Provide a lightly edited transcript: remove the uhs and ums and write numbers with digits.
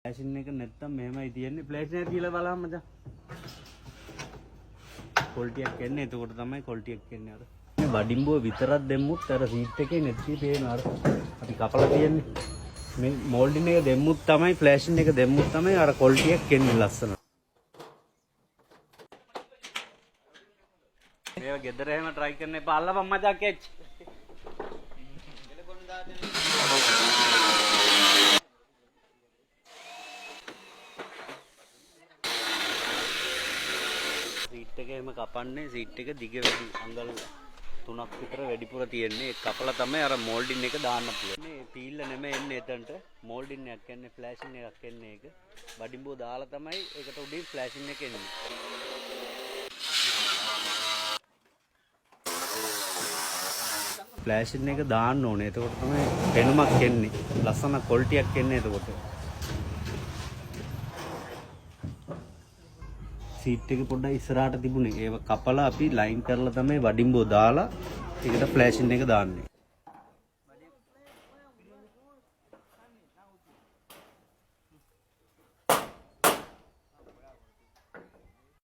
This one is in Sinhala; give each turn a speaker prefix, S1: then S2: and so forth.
S1: ෆ්ලෑෂින් එක නැත්තම් මෙහෙමයි තියෙන්නේ. ෆ්ලෑෂ් එක කියලා බලන්න මචං. ක්වොලිටියක් එන්නේ. එතකොට තමයි ක්වොලිටියක් එන්නේ අර. මේ වඩිම්බුව විතරක් දෙමුත් අර සීට් එකේ නැති පේනවා අර. අපි කපලා තියෙන්නේ. මේ මෝල්ඩින් එක දෙමුත් තමයි ෆ්ලෑෂින් එක දෙමුත් තමයි අර ක්වොලිටියක් එන්නේ ලස්සන. මේවා ගෙදර එහෙම try කරන්න එපා. අල්ලපන් මචං කෙච්. සීට් එක එහෙම කපන්නේ සීට් එක දිග වැඩි අඟල් 3ක් විතර වැඩිපුර තියෙන්නේ. ඒක කපලා තමයි අර මෝල්ඩින් එක දාන්න පුළුවන්. මේ පීල්ල නෙමෙයි එන්නේ එතනට. මෝල්ඩින් එකක් එන්නේ ෆ්ලෑෂින් එකක් එන්නේ ඒක. බඩිම්බුව දාලා තමයි ඒකට උඩින් ෆ්ලෑෂින් එක එන්නේ. ෆ්ලෑෂින් එක දාන්න ඕනේ. එතකොට තමයි පෙනුමක් එන්නේ. ලස්සන ක්වොලිටියක් එන්නේ එතකොට. සීට් එක පොඩ්ඩක් ඉස්සරහට තිබුණේ. ඒව කපලා අපි ලයින් කරලා තමයි වඩිම්බෝ දාලා ඒකට ෆ්ලෑෂින් එක දාන්නේ.